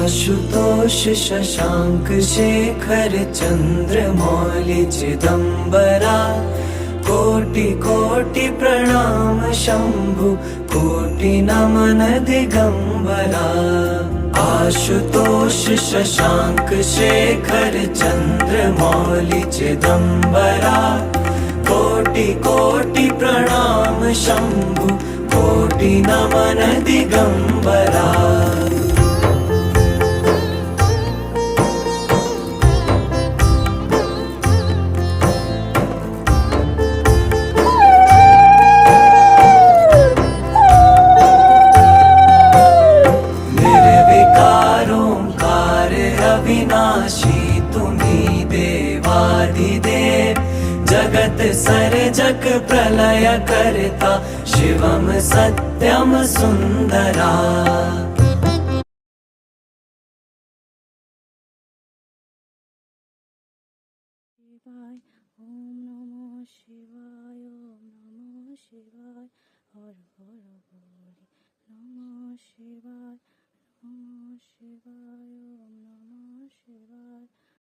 आशुतोष शशांक शेखर चंद्रमौलि चिदंबरा कोटि कोटि प्रणाम शंभु कोटि नमन दिगंबरा। आशुतोष शशांक शेखर चंद्रमौलि चिदंबरा कोटि कोटि प्रणाम शंभु कोटि नमन दिगंबरा। अविनाशी तुम्ही देवादिदेव जगत सर्जक प्रलय करता शिवम सत्यम सुंदरा। शिवाय ओम नमः शिवाय ओम